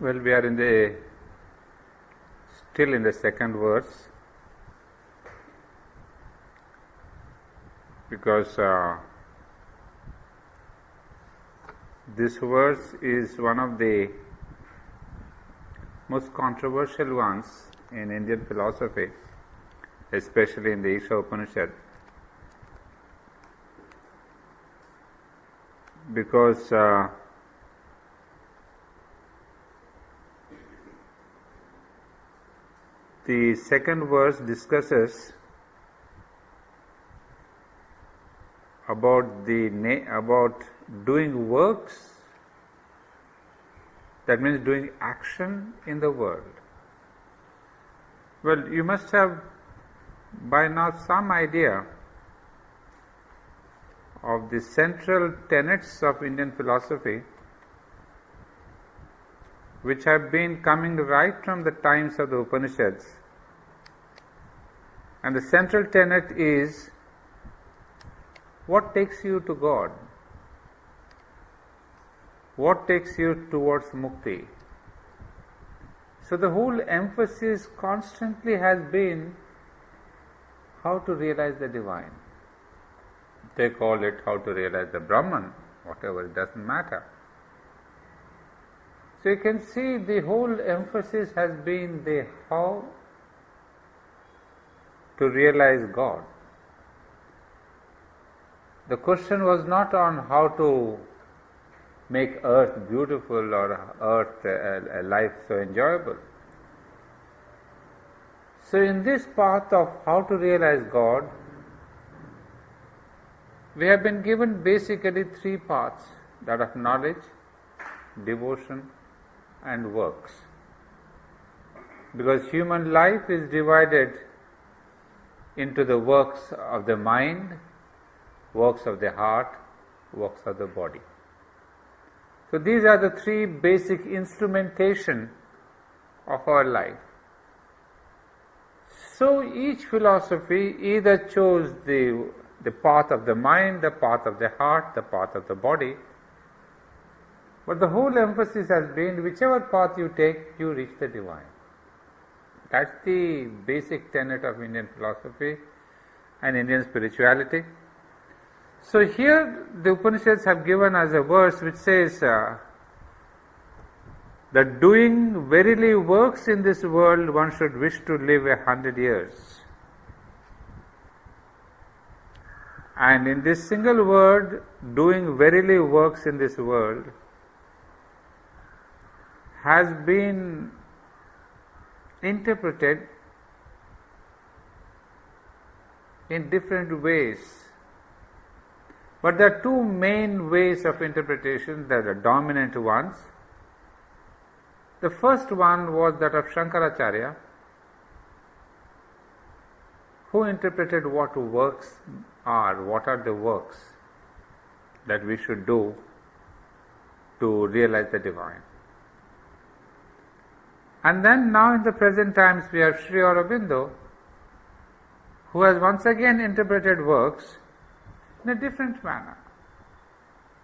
Well, we are still in the second verse, because this verse is one of the most controversial ones in Indian philosophy, especially in the Isha Upanishad, because the second verse discusses about doing works, that means doing action in the world. Well, you must have by now some idea of the central tenets of Indian philosophy, which have been coming right from the times of the Upanishads. And the central tenet is, what takes you to God? What takes you towards mukti? So the whole emphasis constantly has been how to realize the divine. They call it how to realize the Brahman, whatever, it doesn't matter. So you can see the whole emphasis has been the how to realize God. The question was not on how to make earth beautiful or earth a life so enjoyable. So in this path of how to realize God, we have been given basically three paths, that of knowledge, devotion and works. Because human life is divided into the works of the mind, works of the heart, works of the body. So these are the three basic instrumentation of our life. So each philosophy either chose the path of the mind, the path of the heart, the path of the body, but the whole emphasis has been whichever path you take, you reach the divine. That's the basic tenet of Indian philosophy and Indian spirituality. So here the Upanishads have given us a verse which says that doing verily works in this world, one should wish to live 100 years. And in this single word, doing verily works in this world, has been interpreted in different ways. But there are two main ways of interpretation, that are dominant ones. The first one was that of Shankaracharya, who interpreted what works are, what are the works that we should do to realize the divine. And then now in the present times we have Sri Aurobindo, who has once again interpreted works in a different manner.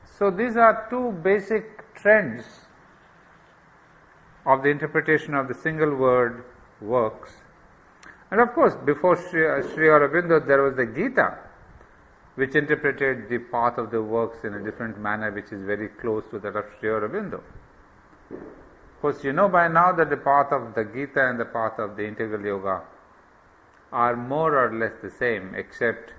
So these are two basic trends of the interpretation of the single word works. And of course, before Sri Aurobindo, there was the Gita, which interpreted the path of the works in a different manner, which is very close to that of Sri Aurobindo. Of course, you know by now that the path of the Gita and the path of the integral yoga are more or less the same, except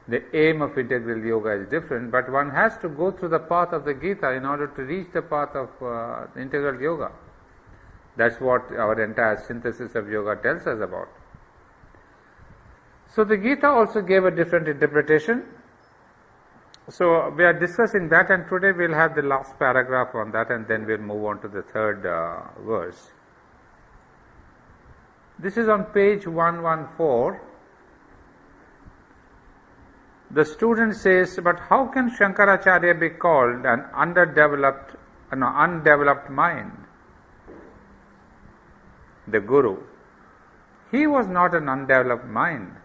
the aim of integral yoga is different, but one has to go through the path of the Gita in order to reach the path of the integral yoga. That's what our entire synthesis of yoga tells us about. So the Gita also gave a different interpretation. So we are discussing that, and today we'll have the last paragraph on that, and then we'll move on to the third verse. This is on page 114. The student says, but how can Shankaracharya be called an undeveloped mind? The Guru. He was not an undeveloped mind,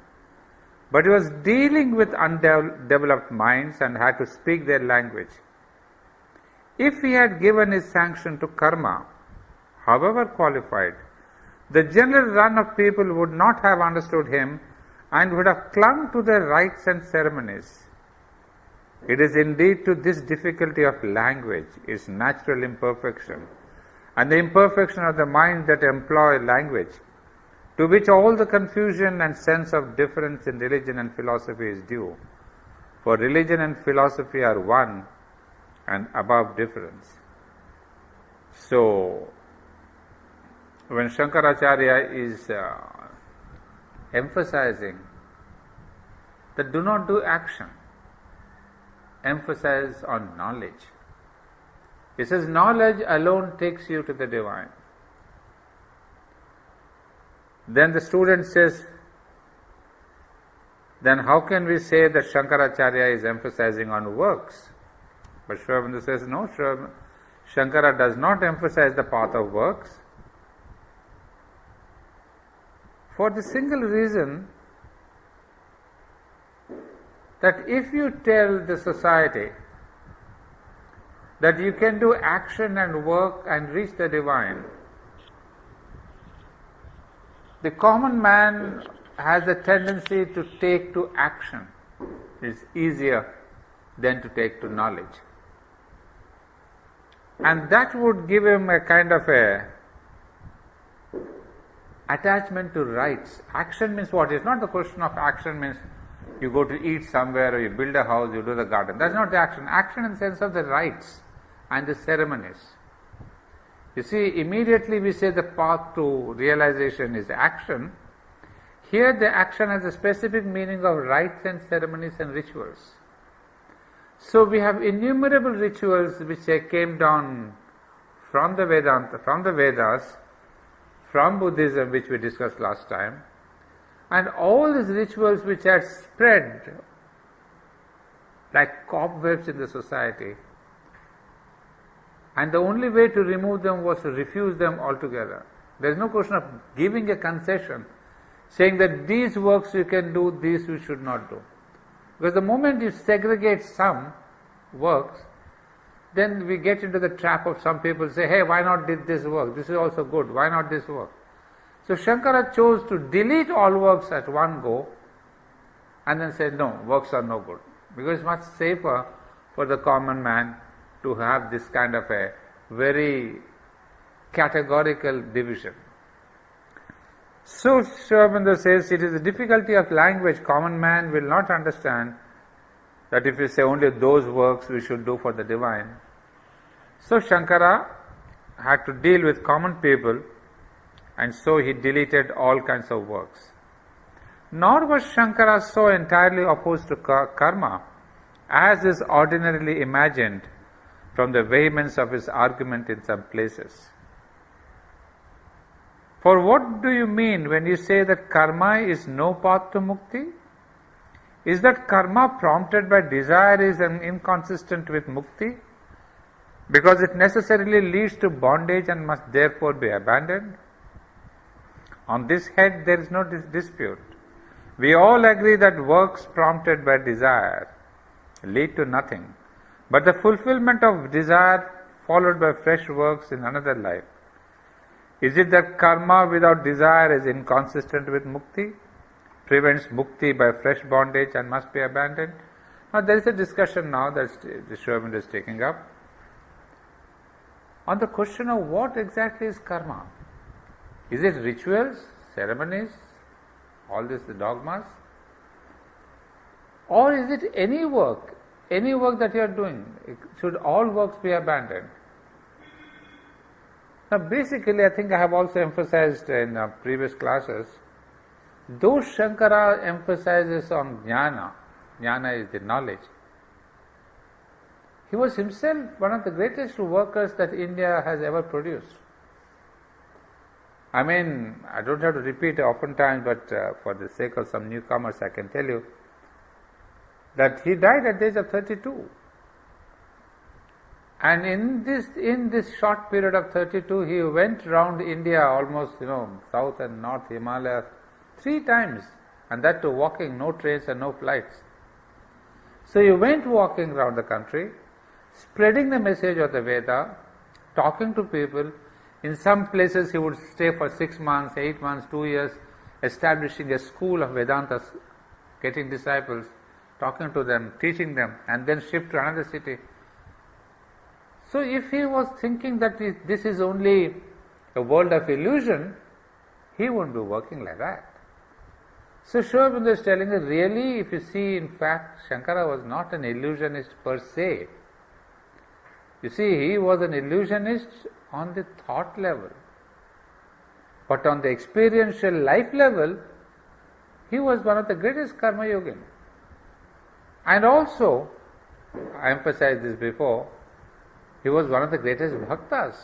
but he was dealing with undeveloped minds and had to speak their language. If he had given his sanction to karma, however qualified, the general run of people would not have understood him and would have clung to their rites and ceremonies. It is indeed to this difficulty of language, its natural imperfection, and the imperfection of the mind that employ language, to which all the confusion and sense of difference in religion and philosophy is due. For religion and philosophy are one and above difference. So, when Shankaracharya is emphasizing that do not do action, emphasize on knowledge. He says knowledge alone takes you to the divine. Then the student says, then how can we say that Shankaracharya is emphasizing on works? But Sri Aurobindo says, no, Shankara does not emphasize the path of works. For the single reason that if you tell the society that you can do action and work and reach the divine, the common man has a tendency to take to action. It's easier than to take to knowledge. And that would give him a kind of a attachment to rights. Action means what? It's not the question of action means you go to eat somewhere or you build a house, you do the garden. That's not the action. Action in the sense of the rites and the ceremonies. You see, immediately we say the path to realization is action. Here the action has a specific meaning of rites and ceremonies and rituals. So we have innumerable rituals which came down from the Vedanta, from the Vedas, from Buddhism, which we discussed last time, and all these rituals which had spread like cobwebs in the society, and the only way to remove them was to refuse them altogether. There is no question of giving a concession, saying that these works you can do, these you should not do. Because the moment you segregate some works, then we get into the trap of some people say, hey, why not did this work? This is also good. Why not this work? So Shankara chose to delete all works at one go and then said, no, works are no good. Because it's much safer for the common man to have this kind of a very categorical division. So Sri Aurobindo says it is the difficulty of language. Common man will not understand that if we say only those works we should do for the divine. So Shankara had to deal with common people, and so he deleted all kinds of works. Nor was Shankara so entirely opposed to karma as is ordinarily imagined from the vehemence of his argument in some places. For what do you mean when you say that karma is no path to mukti? Is that karma prompted by desire is inconsistent with mukti? Because it necessarily leads to bondage and must therefore be abandoned? On this head there is no dispute. We all agree that works prompted by desire lead to nothing, but the fulfillment of desire followed by fresh works in another life. Is it that karma without desire is inconsistent with mukti, prevents mukti by fresh bondage and must be abandoned? Now there is a discussion now that Sri Aurobindo is taking up on the question of what exactly is karma. Is it rituals, ceremonies, all these dogmas? Or is it any work that you are doing? Should all works be abandoned? Now basically I think I have also emphasized in previous classes, though Shankara emphasizes on jnana is the knowledge, he was himself one of the greatest workers that India has ever produced. I mean, I don't have to repeat it oftentimes, but for the sake of some newcomers I can tell you that he died at the age of 32. And in this short period of 32, he went round India almost, south and north Himalayas 3 times, and that too walking, no trains and no flights. So he went walking around the country, spreading the message of the Veda, talking to people, In some places he would stay for 6 months, 8 months, 2 years, establishing a school of Vedanta, getting disciples, talking to them, teaching them, and then shift to another city. So if he was thinking that this is only a world of illusion, he wouldn't be working like that. So Sri Aurobindo is telling us, really, if you see, in fact, Shankara was not an illusionist per se. You see, he was an illusionist on the thought level. But on the experiential life level, he was one of the greatest karma yogin. And also, I emphasized this before, he was one of the greatest bhaktas,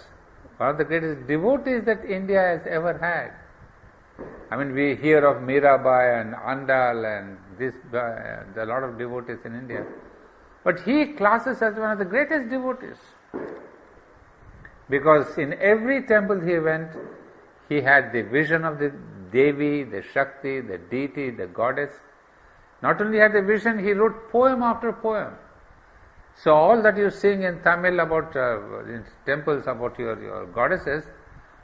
one of the greatest devotees that India has ever had. I mean, we hear of Mirabai and Andal and there are a lot of devotees in India. But he classes as one of the greatest devotees. Because in every temple he went, he had the vision of the Devi, the Shakti, the deity, the goddess. Not only had the vision, he wrote poem after poem. So all that you sing in Tamil about in temples about your goddesses,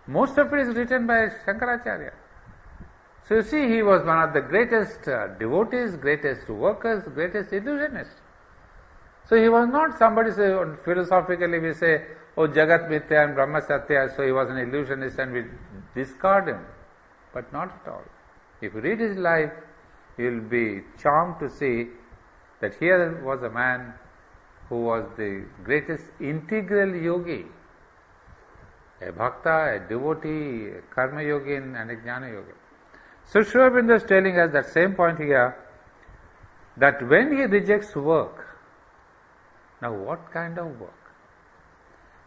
most of it is written by Shankaracharya. So you see, he was one of the greatest devotees, greatest workers, greatest illusionists. So he was not somebody, say, philosophically we say, oh, Jagat Mithya and Brahma Satya, so he was an illusionist and we discard him. But not at all. If you read his life, you will be charmed to see that here was a man who was the greatest integral yogi, a bhakta, a devotee, a karma yogin and a jnana yogin. So Sri Aurobindo is telling us that same point here, that when he rejects work, now what kind of work?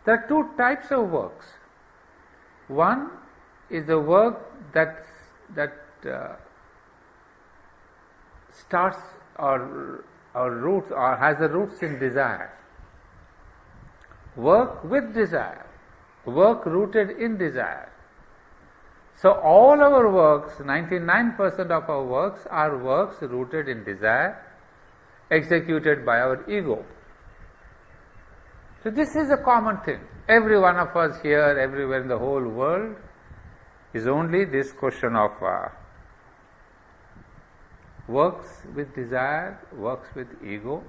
There are two types of works. One is the work that starts or roots or has the roots in desire. Work with desire. Work rooted in desire. So all our works, 99% of our works are works rooted in desire, executed by our ego. So this is a common thing. Every one of us here, everywhere in the whole world, is only this question of works with desire, works with ego,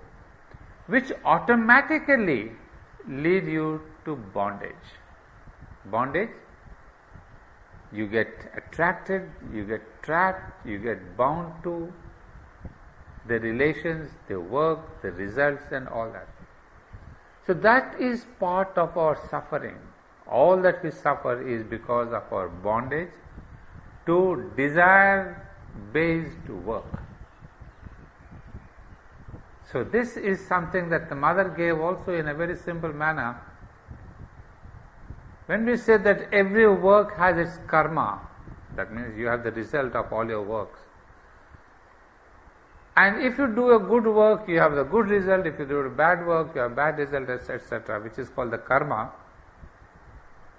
which automatically lead you to bondage. Bondage, you get attracted, you get trapped, you get bound to the relations, the work, the results and all that. So that is part of our suffering. All that we suffer is because of our bondage to desire-based work. So this is something that the mother gave also in a very simple manner. When we say that every work has its karma, that means you have the result of all your works. And if you do a good work, you have the good result. If you do a bad work, you have bad result, etc., which is called the karma.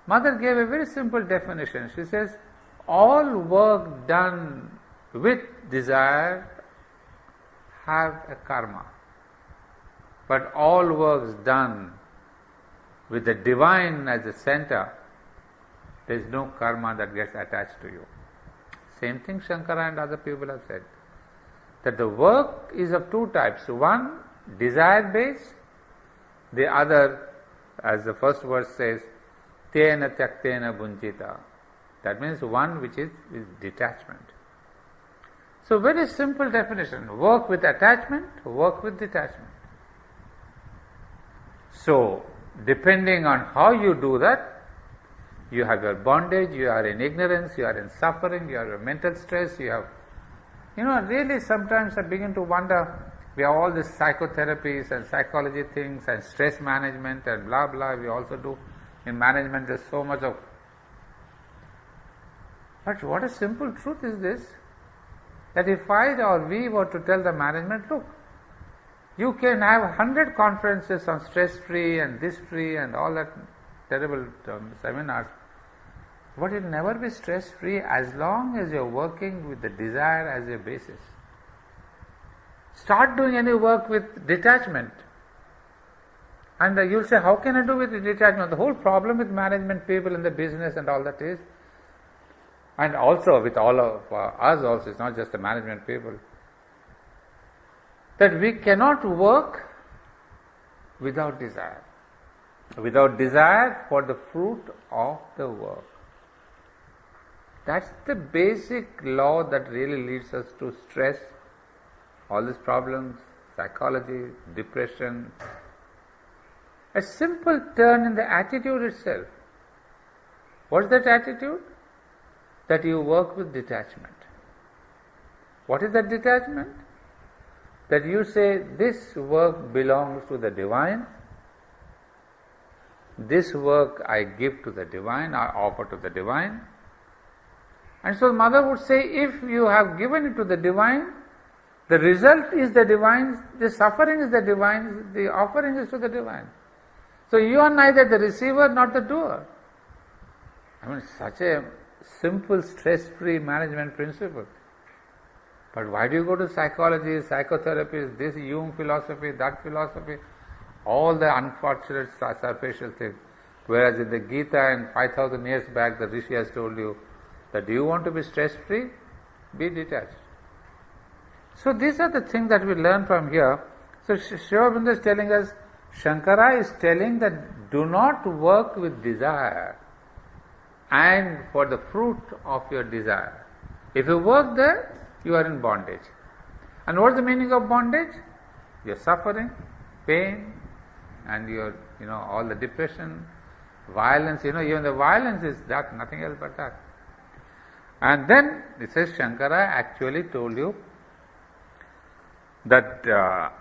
Mother gave a very simple definition. She says, all work done with desire have a karma. But all works done with the divine as the center, there is no karma that gets attached to you. Same thing Shankara and other people have said. That the work is of two types. One, desire-based. The other, as the first verse says, tena tyaktena bunjita. That means one which is detachment. So very simple definition. Work with attachment, work with detachment. So, depending on how you do that, you have your bondage, you are in ignorance, you are in suffering, you have your mental stress, you have... really sometimes I begin to wonder, we have all these psychotherapies and psychology things and stress management and blah blah, we also do. In management there's so much of... But what a simple truth is this, that if I or we were to tell the management, look, you can have 100 conferences on stress-free and this-free and all that terrible seminars, but it will never be stress-free as long as you are working with the desire as your basis. Start doing any work with detachment. And you'll say, how can I do with detachment? The whole problem with management people in the business and all that is, and also with all of us also, it's not just the management people, that we cannot work without desire. Without desire for the fruit of the work. That's the basic law that really leads us to stress, all these problems, psychology, depression. A simple turn in the attitude itself. What is that attitude? That you work with detachment. What is that detachment? That you say, this work belongs to the divine, this work I give to the divine, I offer to the divine. And so mother would say, if you have given it to the divine, the result is the divine's, the suffering is the divine's, the offering is to the divine. So you are neither the receiver nor the doer. I mean, such a simple, stress-free management principle. But why do you go to psychology, psychotherapy, this Jung philosophy, that philosophy, all the unfortunate superficial things? Whereas in the Gita and 5,000 years back, the Rishi has told you that do you want to be stress-free? Be detached. So these are the things that we learn from here. So Sri Aurobindo is telling us, Shankara is telling that do not work with desire and for the fruit of your desire. If you work there, you are in bondage. And what is the meaning of bondage? Your suffering, pain, and your, all the depression, violence, even the violence is that, nothing else but that. And then it says Shankara actually told you that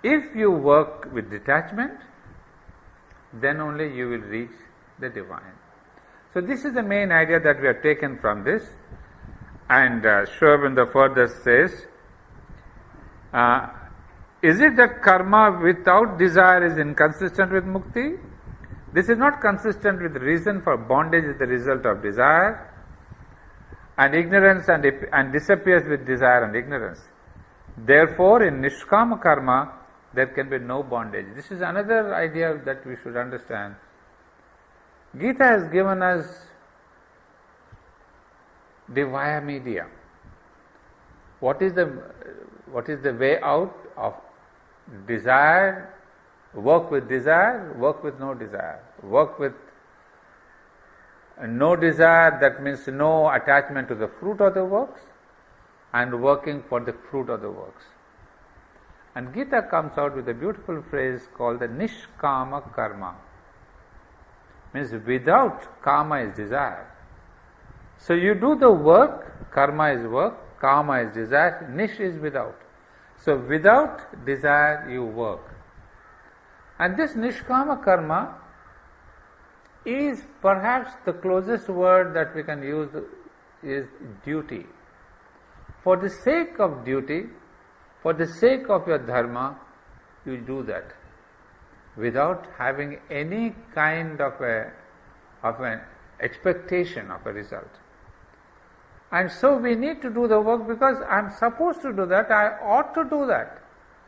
if you work with detachment, then only you will reach the divine. So this is the main idea that we have taken from this. And Sri Aurobindo further says, is it that karma without desire is inconsistent with mukti? This is not consistent with reason, for bondage is the result of desire, and ignorance and disappears with desire and ignorance. Therefore, in nishkama karma, there can be no bondage. This is another idea that we should understand. Gita has given us the via media. What is the way out of desire? Work with desire, work with no desire. Work with no desire, that means no attachment to the fruit of the works, and working for the fruit of the works. And Gita comes out with a beautiful phrase called the nishkama karma. Means without karma is desire. So you do the work, karma is work, kama is desire, nish is without. So without desire you work. And this nishkama karma is perhaps the closest word that we can use is duty. For the sake of duty, for the sake of your dharma, you do that without having any kind of an expectation of a result. And so we need to do the work because I am supposed to do that, I ought to do that.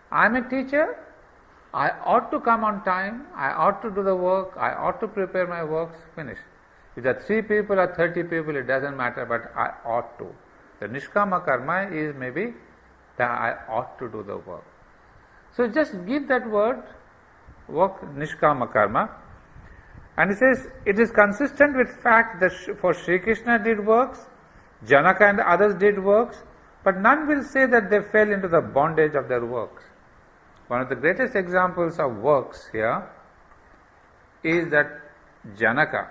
I am a teacher, I ought to come on time, I ought to do the work, I ought to prepare my works, finish. If there are 3 people or 30 people, it doesn't matter, but I ought to. The nishkama karma is maybe that I ought to do the work. So just give that word, work, nishkama karma. And it says, it is consistent with fact that for Sri Krishna did works, Janaka and others did works, but none will say that they fell into the bondage of their works. One of the greatest examples of works here is that Janaka.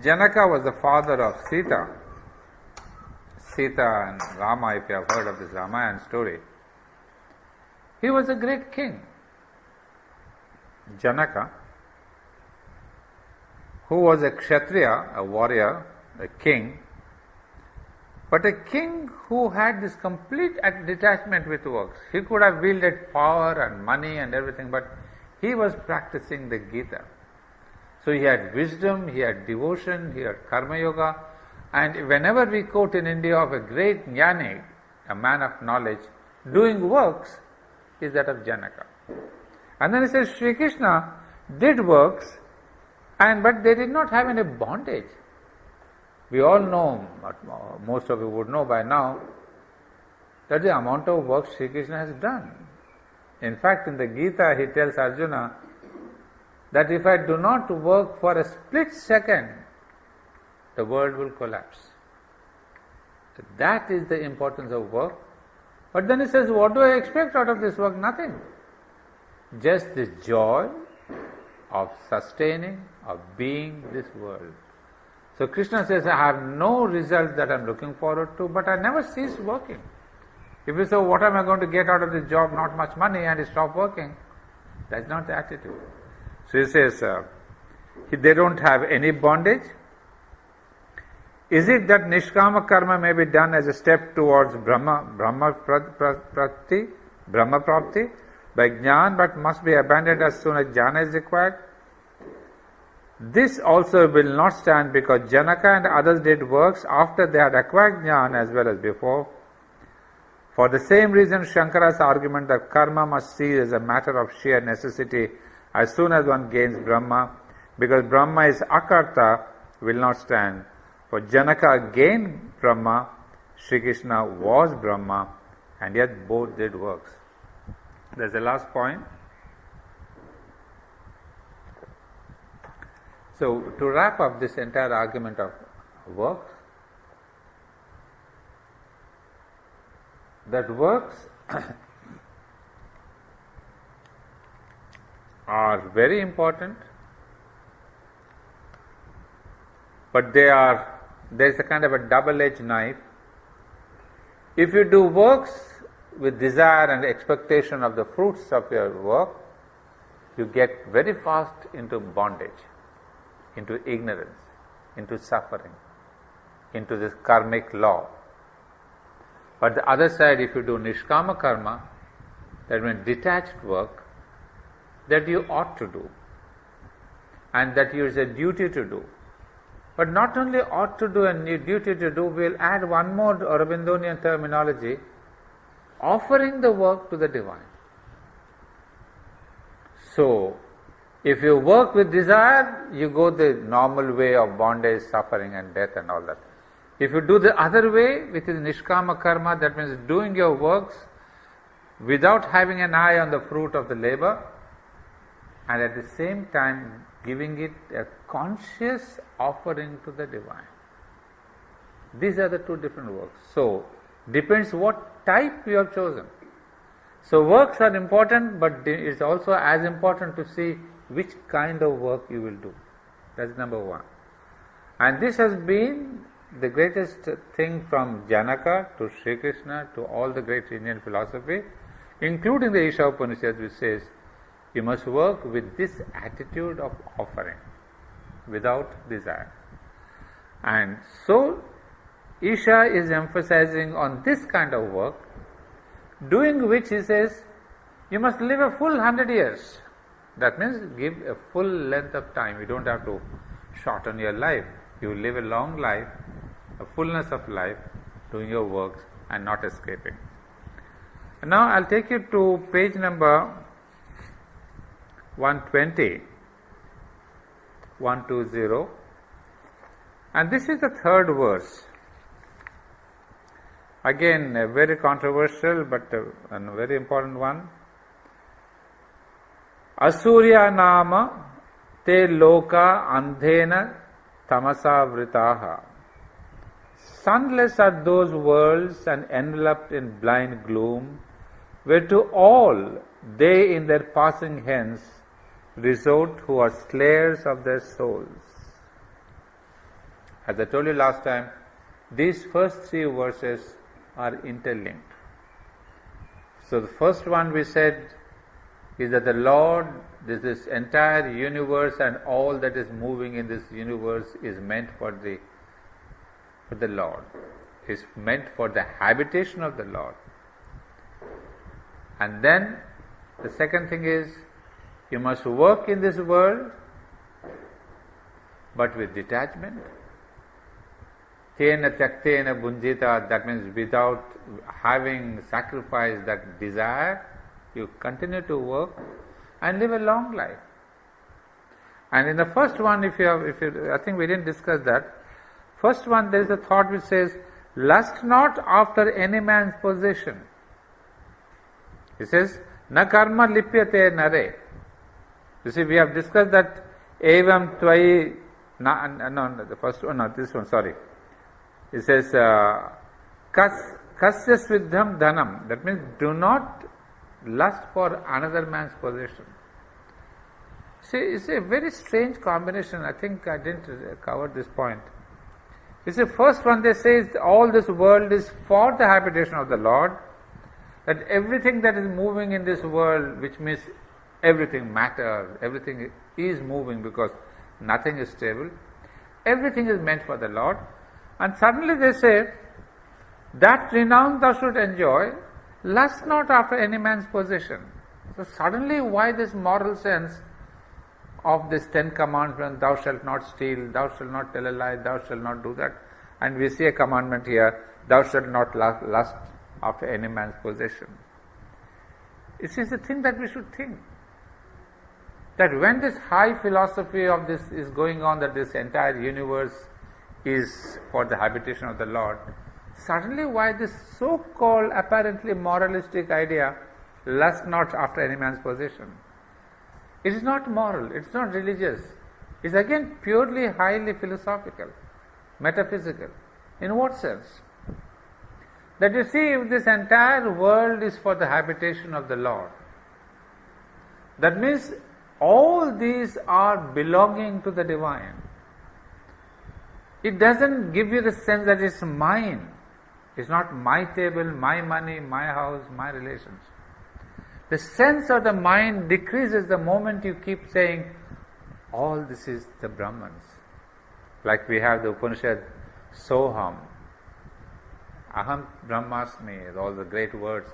Janaka was the father of Sita. Sita and Rama, if you have heard of this Ramayana story. He was a great king. Janaka, who was a kshatriya, a warrior, a king, but a king who had this complete detachment with works. He could have wielded power and money and everything, but he was practicing the Gita. So he had wisdom, he had devotion, he had karma yoga, and whenever we quote in India of a great jnani, a man of knowledge, doing works is that of Janaka. And then he says Sri Krishna did works, but they did not have any bondage. We all know, most of you would know by now, that the amount of work Sri Krishna has done. In fact, in the Gita, he tells Arjuna that if I do not work for a split second, the world will collapse. So that is the importance of work. But then he says, what do I expect out of this work? Nothing. Just the joy of sustaining, of being this world. So Krishna says, I have no result that I am looking forward to, but I never cease working. If you say, what am I going to get out of this job? Not much money, and you stop working. That's not the attitude. So he says, they don't have any bondage. Is it that Nishkama Karma may be done as a step towards Brahma Prapti, by Jnana, but must be abandoned as soon as Jnana is required? This also will not stand, because Janaka and others did works after they had acquired Jnana as well as before. For the same reason, Shankara's argument that karma must cease as a matter of sheer necessity as soon as one gains Brahma, because Brahma is akarta, will not stand. For Janaka gained Brahma, Sri Krishna was Brahma, and yet both did works. There's the last point. So, to wrap up this entire argument of works, that works are very important, but there's a kind of a double-edged knife. If you do works with desire and expectation of the fruits of your work, you get very fast into bondage, into ignorance, into suffering, into this karmic law. But the other side, if you do Nishkama Karma, that means detached work, that you ought to do, and that is a duty to do. But not only ought to do and duty to do, we will add one more Aurobindonian terminology, offering the work to the divine. So, if you work with desire, you go the normal way of bondage, suffering and death and all that. If you do the other way, which is Nishkama Karma, that means doing your works without having an eye on the fruit of the labor, and at the same time giving it a conscious offering to the divine. These are the two different works. So, depends what type you have chosen. So, works are important, but it's also as important to see which kind of work you will do. That's number one. And this has been the greatest thing from Janaka to Sri Krishna to all the great Indian philosophy, including the Isha Upanishad, which says, you must work with this attitude of offering, without desire. And so, Isha is emphasizing on this kind of work, doing which he says, you must live a full 100 years. That means give a full length of time. You don't have to shorten your life. You live a long life, a fullness of life, doing your works and not escaping. And now I'll take you to page number 120, and this is the third verse. Again, a very controversial but a very important one. Asurya nama te loka andhena tamasa vritaha. Sunless are those worlds and enveloped in blind gloom, where to all they in their passing hence resort who are slayers of their souls. As I told you last time, these first three verses are interlinked. So the first one we said is that the Lord, this entire universe and all that is moving in this universe is meant for the Lord, is meant for the habitation of the Lord. And then the second thing is, you must work in this world, but with detachment. Tena tyaktena bunjita, that means without having sacrificed that desire, you continue to work and live a long life. And in the first one, if you, I think we didn't discuss that. First one, there is a thought which says, lust not after any man's possession. It says, na karma lipyate nare. You see, we have discussed that evam tvai, no, the first one, not this one, sorry. It says, kasya sviddham dhanam. That means, do not lust for another man's possession. See, it's a very strange combination. I think I didn't cover this point. It's the first one, they say all this world is for the habitation of the Lord, that everything that is moving in this world, which means everything matters, everything is moving because nothing is stable, everything is meant for the Lord. And suddenly they say, that renown thou should enjoy, lust not after any man's possession. So suddenly why this moral sense of this 10 commandments, thou shalt not steal, thou shalt not tell a lie, thou shalt not do that. And we see a commandment here, thou shalt not lust after any man's possession. It is the thing that we should think. That when this high philosophy of this is going on, that this entire universe is for the habitation of the Lord, suddenly why this so-called apparently moralistic idea, lust not after any man's possession? It is not moral, it is not religious. It is again purely highly philosophical, metaphysical. In what sense? That you see, if this entire world is for the habitation of the Lord, that means all these are belonging to the divine. It doesn't give you the sense that it's mine. It's not my table, my money, my house, my relations. The sense of the mind decreases the moment you keep saying, all this is the Brahman's. Like we have the Upanishad, Soham, Aham Brahmasmi, all the great words,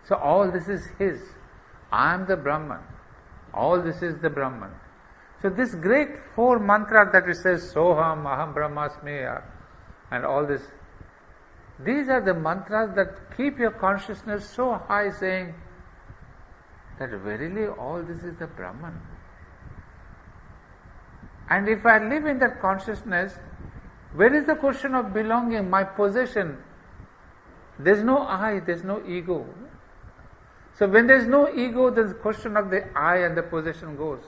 So all this is his. I am the Brahman. All this is the Brahman. So this great 4 mantras that we say, Soham, Aham Brahmasmi, and all this, these are the mantras that keep your consciousness so high, saying that verily all this is the Brahman. And if I live in that consciousness, where is the question of belonging, my possession? There is no I, there is no ego. So when there is no ego, the question of the I and the possession goes.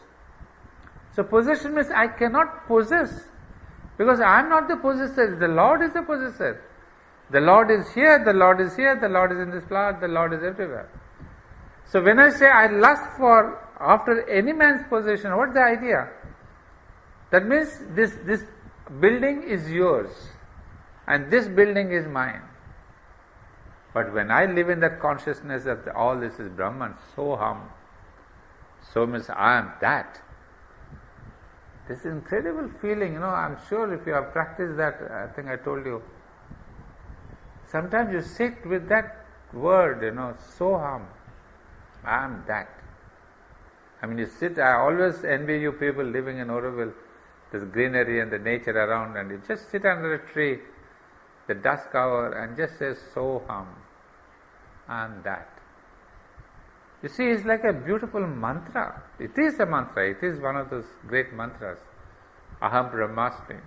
So possession means I cannot possess, because I am not the possessor, the Lord is the possessor. The Lord is here, the Lord is here, the Lord is in this flower, the Lord is everywhere. So when I say I lust for after any man's possession, what's the idea? That means this building is yours and this building is mine. But when I live in that consciousness that all this is Brahman, Soham, so means I am that. This incredible feeling, I'm sure if you have practiced that, I think I told you, sometimes you sit with that word, Soham, I am that. I mean, you sit, I always envy you people living in Oroville, this greenery and the nature around, and you just sit under a tree, the dusk hour, and just say, Soham, I am that. You see, it's like a beautiful mantra. It is a mantra, it is one of those great mantras, Aham Brahmasmi.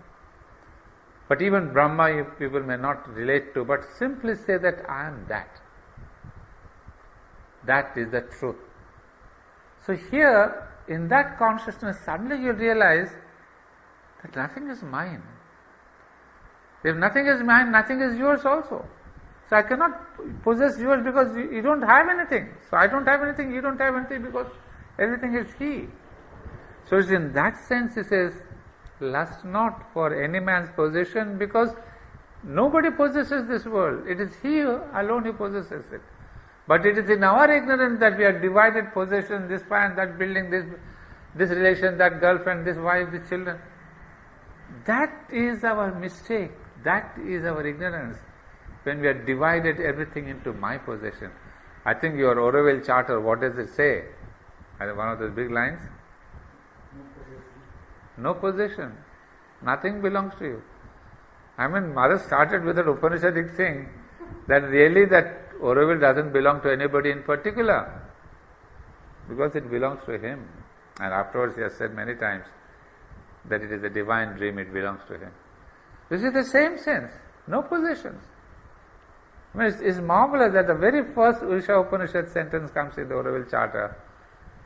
But even Brahma people may not relate to, but simply say that I am that. That is the truth. So here, in that consciousness, suddenly you realize that nothing is mine. If nothing is mine, nothing is yours also. So I cannot possess yours because you don't have anything. So I don't have anything, you don't have anything, because everything is He. So it's in that sense He says, lust not for any man's possession, because nobody possesses this world. It is He alone who possesses it. But it is in our ignorance that we are divided possession, this fan, that building, this relation, that girlfriend, this wife, these children. That is our mistake. That is our ignorance. When we are divided everything into my possession. I think your Oroville Charter, what does it say? One of those big lines? No possession. Nothing belongs to you. I mean, Mother started with an Upanishadic thing that really that Auroville doesn't belong to anybody in particular, because it belongs to him. And afterwards he has said many times that it is a divine dream, it belongs to him. This is the same sense, no positions. I mean, it's marvelous that the very first Isha Upanishad sentence comes in the Auroville Charter,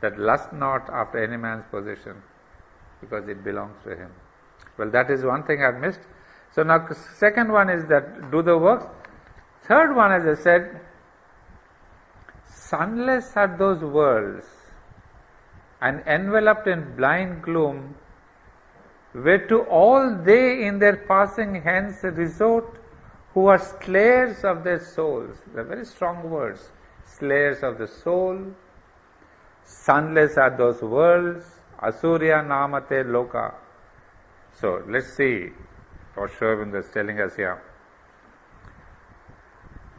that lust not after any man's possession, because it belongs to him. Well, that is one thing I've missed. So now, second one is that do the works. Third one, as I said, sunless are those worlds, and enveloped in blind gloom, whereto all they in their passing hence resort, who are slayers of their souls. They are very strong words. Slayers of the soul. Sunless are those worlds. Asurya namate loka. So let's see what Sri Aurobindo is telling us here.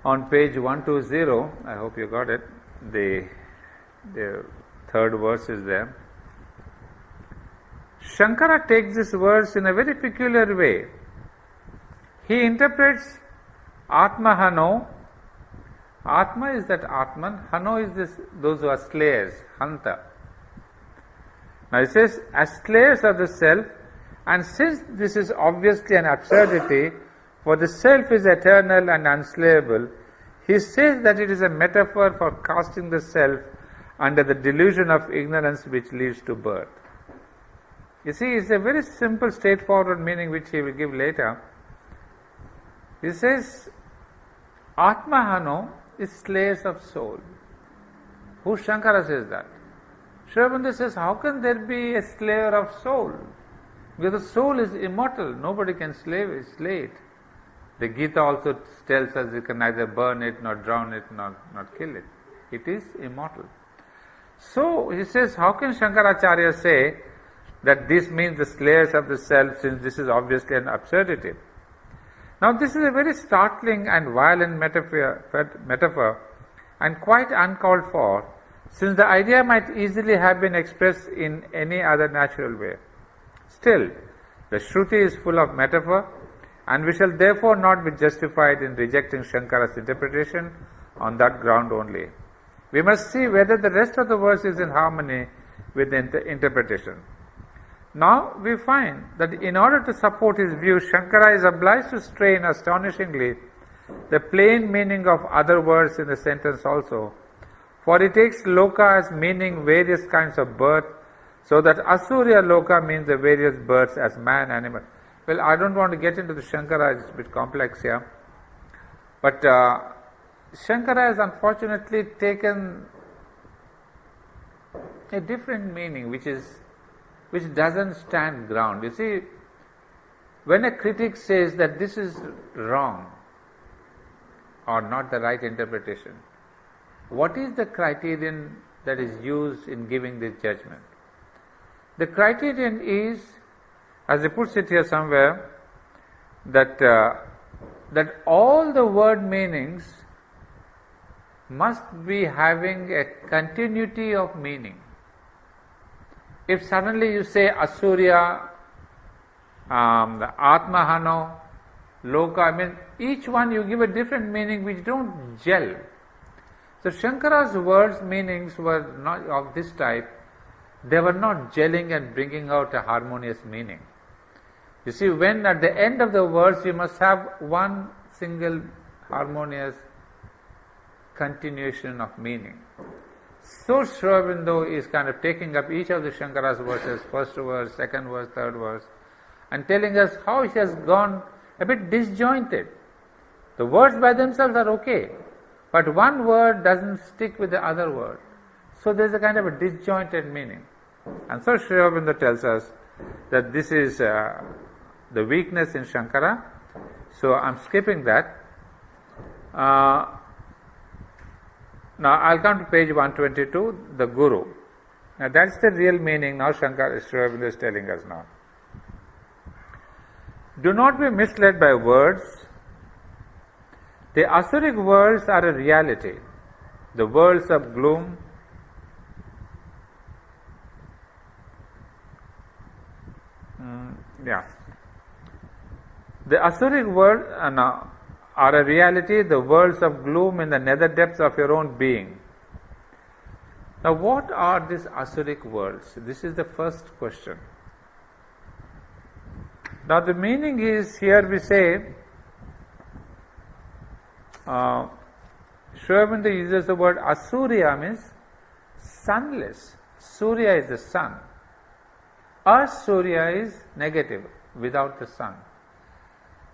On page 120, I hope you got it, the third verse is there. Shankara takes this verse in a very peculiar way. He interprets Atma Hano. Atma is that Atman, Hano is this, those who are slayers, Hanta. Now it says, as slayers of the self, and since this is obviously an absurdity, for the self is eternal and unslayable, he says that it is a metaphor for casting the self under the delusion of ignorance which leads to birth. You see, it's a very simple, straightforward meaning which he will give later. He says, Atma Hano is slayers of soul. Who Shankara says that? Sri Aurobindo says, how can there be a slayer of soul? Because the soul is immortal, nobody can slay it. The Gita also tells us you can neither burn it, nor drown it, nor kill it. It is immortal. So he says, how can Shankaracharya say that this means the slayers of the self, since this is obviously an absurdity? Now this is a very startling and violent metaphor and quite uncalled for, since the idea might easily have been expressed in any other natural way. Still, the Shruti is full of metaphor, and we shall therefore not be justified in rejecting Shankara's interpretation on that ground only. We must see whether the rest of the verse is in harmony with the interpretation. Now we find that in order to support his view, Shankara is obliged to strain astonishingly the plain meaning of other words in the sentence also, for he takes loka as meaning various kinds of birth, so that Asurya loka means the various births as man, animal. Well, I don't want to get into the Shankara, it's a bit complex here, but Shankara has unfortunately taken a different meaning which doesn't stand ground. You see, when a critic says that this is wrong or not the right interpretation, what is the criterion that is used in giving this judgment? The criterion is, as he puts it here somewhere, that all the word meanings must be having a continuity of meaning. If suddenly you say Asurya, the Atma Hano, Loka, I mean, each one you give a different meaning which don't gel. So Shankara's words meanings were not of this type. They were not gelling and bringing out a harmonious meaning. You see, when at the end of the verse you must have one single harmonious continuation of meaning. So Sri Aurobindo is kind of taking up each of the Shankara's verses, first verse, second verse, third verse, and telling us how he has gone a bit disjointed. The words by themselves are okay, but one word doesn't stick with the other word. So there's a kind of a disjointed meaning. And so Sri Aurobindo tells us that this is the weakness in Shankara. So I'm skipping that. Now I'll come to page 122, the Guru. Now that's the real meaning now Sri Aurobindo is telling us now. Do not be misled by words. The Asuric worlds are a reality. The worlds of gloom, The Asuric world are a reality, the worlds of gloom in the nether depths of your own being. Now, what are these Asuric worlds? This is the first question. Now, the meaning is, here we say, Sri Aurobindo uses the word Asurya, means sunless. Surya is the sun. Asurya is negative, without the sun.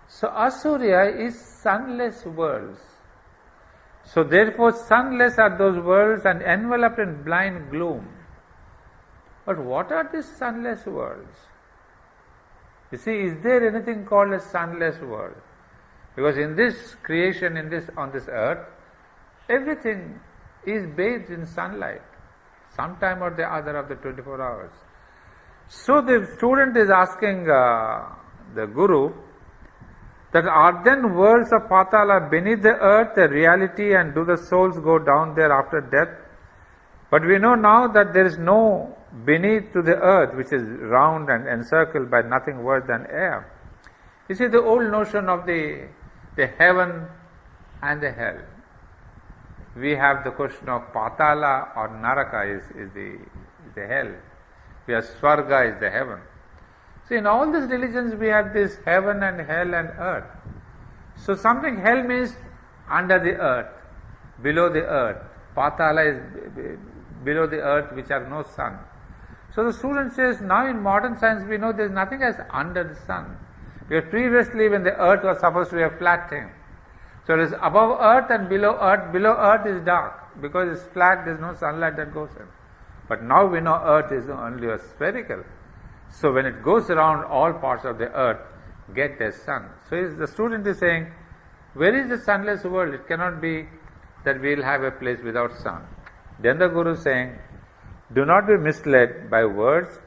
So Asurya is sunless worlds. So therefore sunless are those worlds and enveloped in blind gloom. But what are these sunless worlds? You see, is there anything called a sunless world? Because in this creation, on this earth, everything is bathed in sunlight, sometime or the other of the 24 hours. So the student is asking the Guru that are then worlds of Patala beneath the earth a reality, and do the souls go down there after death? But we know now that there is no beneath to the earth, which is round and encircled by nothing worse than air. You see, the old notion of the heaven and the hell. We have the question of Patala or Naraka is the hell. We have Swarga is the heaven. So in all these religions we have this heaven and hell and earth. So something, hell means under the earth, below the earth. Patala is below the earth, which have no sun. So the student says, now in modern science we know there is nothing as under the sun. Because previously when the earth was supposed to be a flat thing. So it is above earth and below earth. Below earth is dark because it's flat, there is no sunlight that goes in. But now we know earth is only a spherical. So when it goes around, all parts of the earth get their sun. So the student is saying, where is the sunless world? It cannot be that we will have a place without sun. Then the Guru is saying, do not be misled by words.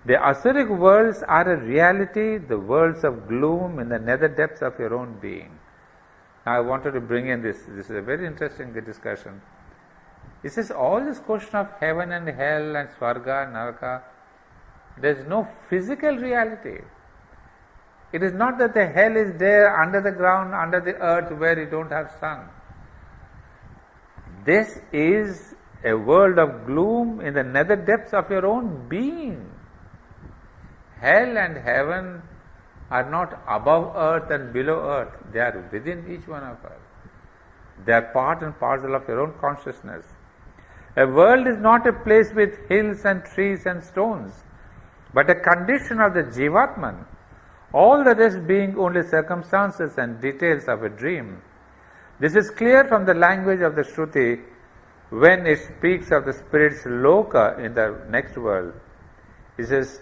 The Asuric worlds are a reality, the worlds of gloom in the nether depths of your own being. Now I wanted to bring in this is a very interesting discussion. It says all this question of heaven and hell and Swarga and Naraka, there is no physical reality. It is not that the hell is there under the ground, under the earth where you don't have sun. This is a world of gloom in the nether depths of your own being. Hell and heaven are not above earth and below earth. They are within each one of us. They are part and parcel of your own consciousness. A world is not a place with hills and trees and stones, but a condition of the Jivatman, all the rest being only circumstances and details of a dream. This is clear from the language of the Shruti when it speaks of the spirit's loka in the next world. It says,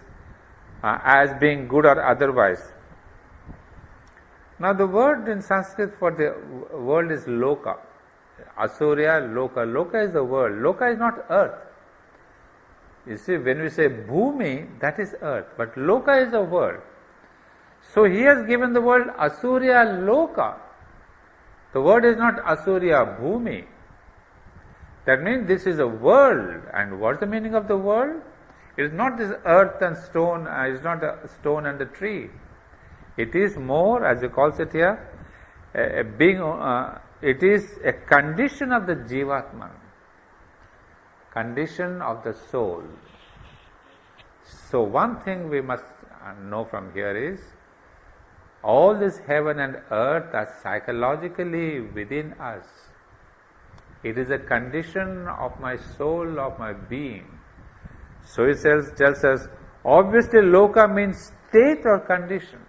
as being good or otherwise. Now the word in Sanskrit for the world is loka. Asurya, loka. Loka is the world. Loka is not earth. You see, when we say bhumi, that is earth. But loka is the world. So he has given the word Asurya loka. The word is not Asurya bhumi. That means this is a world. And what's the meaning of the world? It is not this earth and stone, it is not the stone and the tree. It is more, as he calls it here, a being, it is a condition of the Jivatman, condition of the soul. So one thing we must know from here is, all this heaven and earth are psychologically within us. It is a condition of my soul, of my being. So he tells us, obviously loka means state or condition.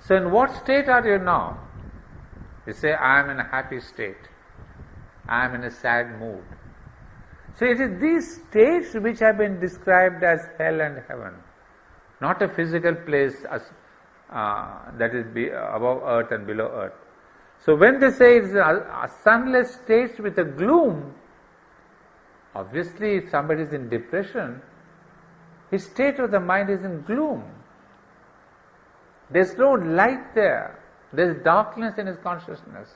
So in what state are you now? You say, I am in a happy state. I am in a sad mood. So it is these states which have been described as hell and heaven, not a physical place that is above earth and below earth. So when they say it's a sunless state with a gloom, obviously if somebody is in depression, his state of the mind is in gloom. There's no light there. There's darkness in his consciousness.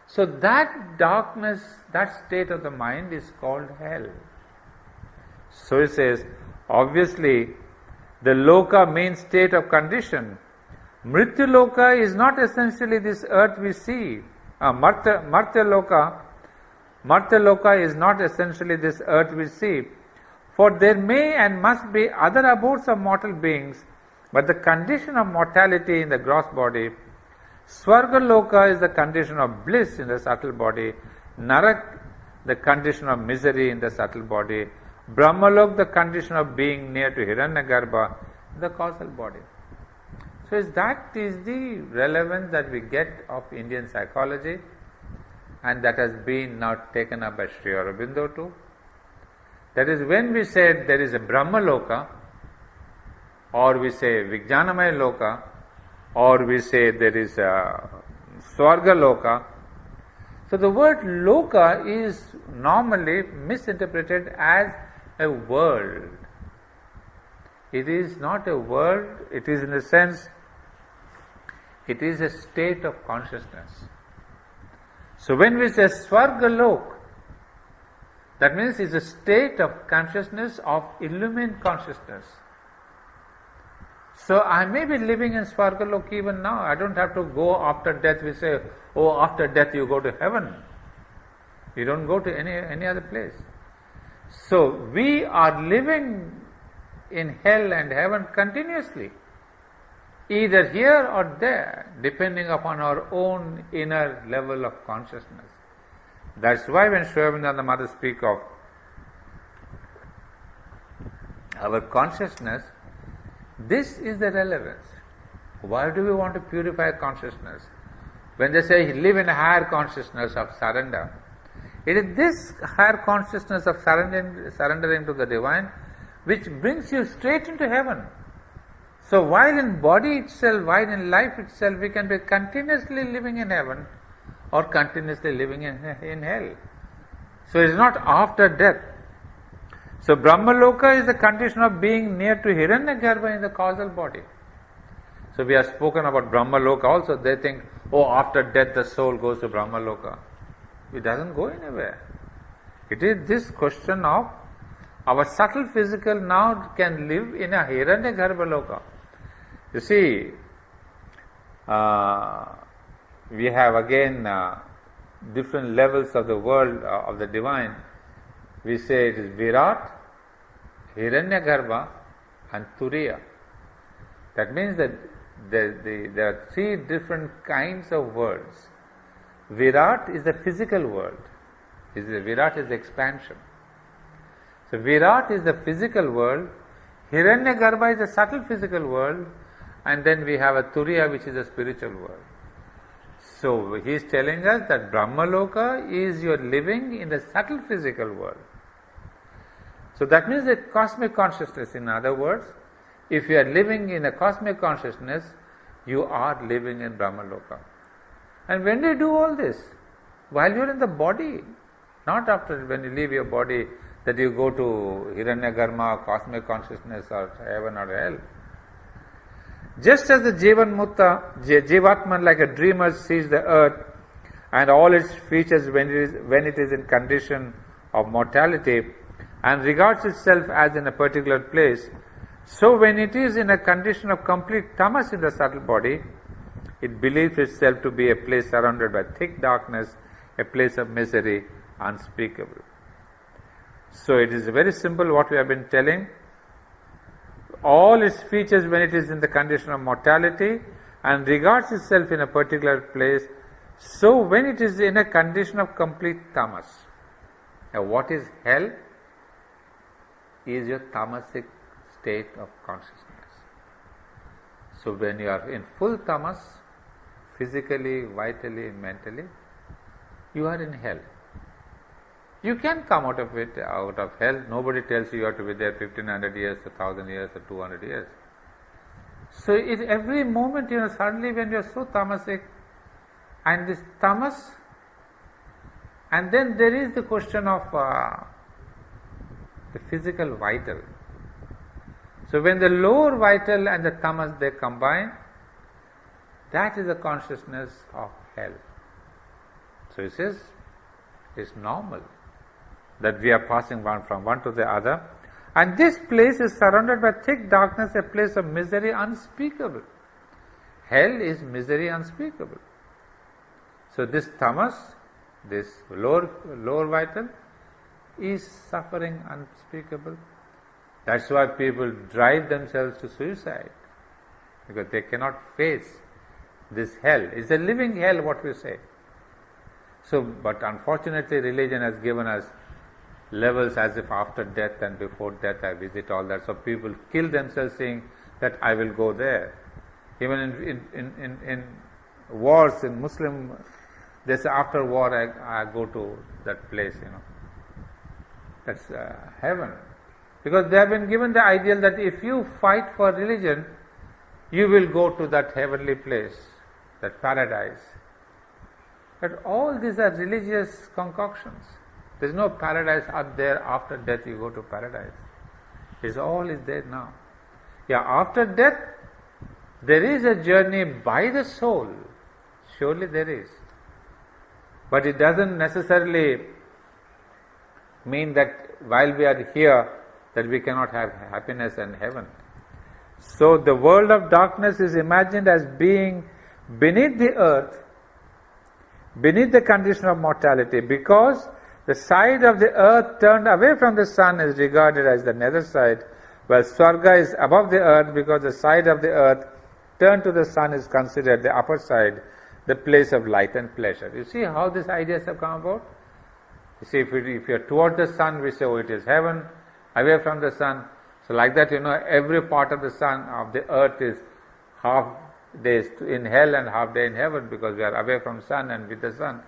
So that darkness, that state of the mind is called hell. So he says, obviously the loka means state of condition. Mrityuloka is not essentially this earth we see. Martyaloka is not essentially this earth we see. For there may and must be other abodes of mortal beings, but the condition of mortality in the gross body. Swargaloka is the condition of bliss in the subtle body. Narak, the condition of misery in the subtle body. Brahmalok, the condition of being near to Hiranyagarbha, the causal body. So that is the relevance that we get of Indian psychology, and that has been now taken up by Sri Aurobindo too. That is, when we said there is a Brahmaloka, or we say Vijnanamaya Loka, or we say there is a Swargaloka. So the word Loka is normally misinterpreted as a world. It is not a world, it is in the sense, it is a state of consciousness. So when we say Swargalok, that means it's a state of consciousness, of illumined consciousness. So I may be living in Swargalok even now. I don't have to go after death. We say, oh, after death you go to heaven. You don't go to any other place. So we are living in hell and heaven continuously, either here or there, depending upon our own inner level of consciousness. That's why when Sri Aurobindo and the Mother speak of our consciousness, this is the relevance. Why do we want to purify consciousness? When they say live in a higher consciousness of surrender, it is this higher consciousness of surrendering to the divine which brings you straight into heaven. So while in body itself, while in life itself, we can be continuously living in heaven or continuously living in hell. So it is not after death. So Brahmaloka is the condition of being near to Hiranyagarbha in the causal body. So we have spoken about Brahmaloka also. They think, oh, after death the soul goes to Brahmaloka. It doesn't go anywhere. It is this question of our subtle physical now can live in a Hiranyagarbha loka. You see, we have again different levels of the world of the divine. We say it is Virat, Hiranyagarbha and Turiya. That means that there are three different kinds of worlds. Virat is the physical world. Virat is the expansion. So Virat is the physical world, Hiranyagarbha is the subtle physical world, and then we have a Turiya which is a spiritual world. So he is telling us that Brahmaloka is your living in the subtle physical world. So that means that cosmic consciousness, in other words, if you are living in a cosmic consciousness, you are living in Brahmaloka. And when do you do all this? While you are in the body, not after when you leave your body that you go to Hiranyagarbha, cosmic consciousness or heaven or hell. Just as the Jivatman like a dreamer sees the earth and all its features when it is in condition of mortality and regards itself as in a particular place, so when it is in a condition of complete tamas in the subtle body, it believes itself to be a place surrounded by thick darkness, a place of misery unspeakable. So it is very simple what we have been telling. All its features when it is in the condition of mortality and regards itself in a particular place, so when it is in a condition of complete tamas. Now what is hell? Is your tamasic state of consciousness. So when you are in full tamas, physically, vitally, mentally, you are in hell. You can come out of hell. Nobody tells you have to be there 1500 years, 1000 years, or 200 years. So every moment, suddenly when you are so tamasic, and this tamas, and then there is the question of the physical vital. So when the lower vital and the tamas they combine, that is the consciousness of hell. So he says, it's normal that we are passing from one to the other, and this place is surrounded by thick darkness, a place of misery unspeakable. hell is misery unspeakable. So this tamas, this lower vital, is suffering unspeakable. That's why people drive themselves to suicide, because they cannot face this hell. It's a living hell, what we say. So, but unfortunately religion has given us levels as if after death and before death I visit all that. So people kill themselves saying that I will go there. Even in wars, in Muslim, they say after war I go to that place, That's heaven. Because they have been given the ideal that if you fight for religion, you will go to that heavenly place, that paradise. But all these are religious concoctions. There is no paradise out there. After death you go to paradise. All is there now. Yeah, after death there is a journey by the soul. Surely there is. But it doesn't necessarily mean that while we are here that we cannot have happiness and heaven. So the world of darkness is imagined as being beneath the earth, beneath the condition of mortality, because the side of the earth turned away from the sun is regarded as the nether side, while Swarga is above the earth, because the side of the earth turned to the sun is considered the upper side, the place of light and pleasure. You see how these ideas have come about? You see, if you are towards the sun, we say, oh, it is heaven. Away from the sun, so like that, every part of the sun, of the earth is half days in hell and half day in heaven, because we are away from sun and with the sun.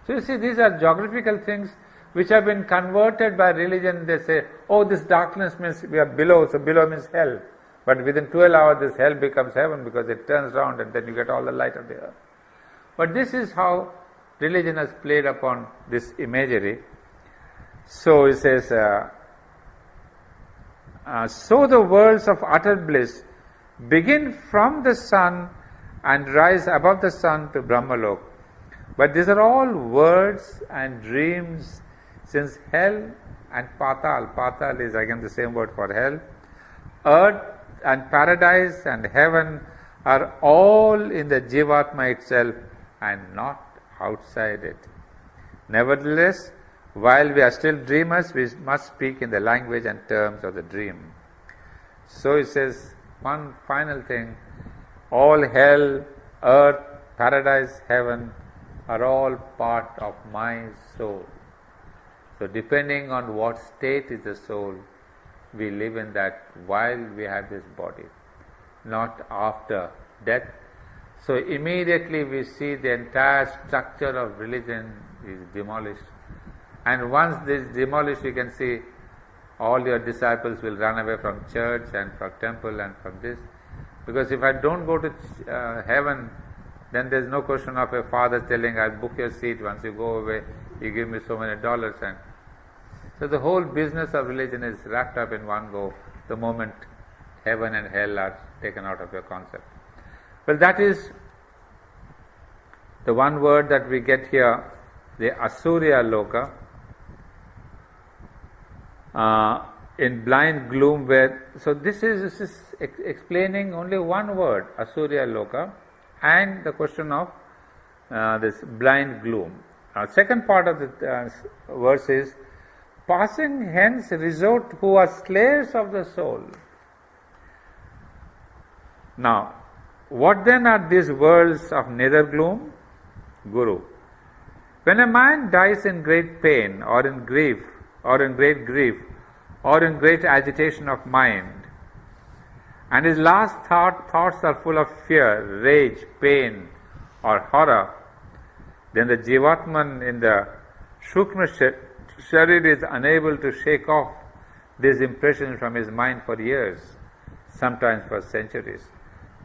So you see, these are geographical things which have been converted by religion. They say, oh, this darkness means we are below, so below means hell. But within 12 hours this hell becomes heaven, because it turns round and then you get all the light of the earth. But this is how religion has played upon this imagery. So it says, so the worlds of utter bliss begin from the sun and rise above the sun to Brahmalok. But these are all words and dreams, since hell and Patal is again the same word for hell, earth and paradise and heaven are all in the Jivatma itself and not outside it. Nevertheless, while we are still dreamers, we must speak in the language and terms of the dream. So it says, one final thing, all hell, earth, paradise, heaven are all part of my soul. So depending on what state is the soul, we live in that while we have this body, not after death. So immediately we see the entire structure of religion is demolished. And once this is demolished, you can see all your disciples will run away from church and from temple and from this. Because if I don't go to heaven, then there is no question of a father telling, I'll book your seat, once you go away, you give me so many dollars. And so the whole business of religion is wrapped up in one go, the moment heaven and hell are taken out of your concept. Well, that is the one word that we get here, the Asurya Loka. In blind gloom, so this is explaining only one word, Asurya Loka, and the question of this blind gloom. Second part of the verse is, passing hence resort who are slayers of the soul. Now, what then are these worlds of nether gloom? Guru. When a man dies in great pain or in grief, or in great grief, or in great agitation of mind, and his last thoughts are full of fear, rage, pain, or horror, then the Jivatman in the Shukma Sharir is unable to shake off these impressions from his mind for years, sometimes for centuries.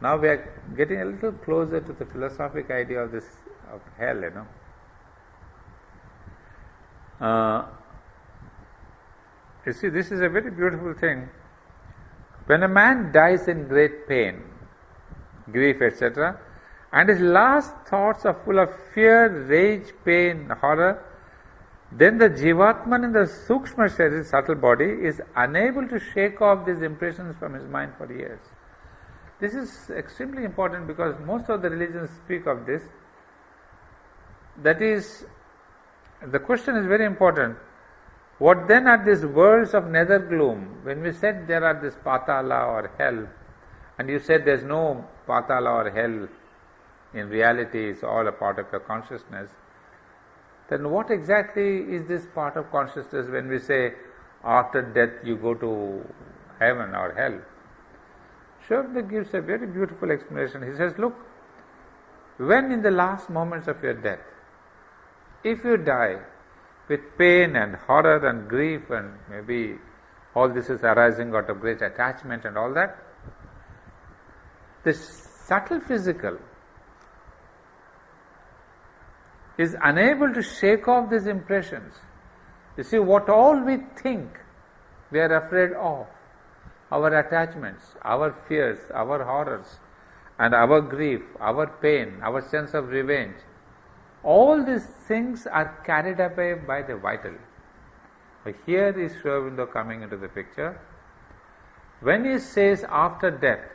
Now we are getting a little closer to the philosophic idea of this, of hell, You see, this is a very beautiful thing. When a man dies in great pain, grief, etc., and his last thoughts are full of fear, rage, pain, horror, then the Jivatman in the Sukshma Sharir, subtle body, is unable to shake off these impressions from his mind for years. This is extremely important because most of the religions speak of this. That is, the question is very important. What then are these worlds of nether gloom? When we said there are this Patala or hell, and you said there is no Patala or hell, in reality it's all a part of your consciousness, then what exactly is this part of consciousness when we say after death you go to heaven or hell? Sri Aurobindo gives a very beautiful explanation. He says, look, when in the last moments of your death, if you die with pain and horror and grief, and maybe all this is arising out of great attachment and all that, the subtle physical is unable to shake off these impressions. You see, what all we think we are afraid of, our attachments, our fears, our horrors, and our grief, our pain, our sense of revenge, all these things are carried away by the vital. But here is Sri Aurobindo coming into the picture. When he says after death,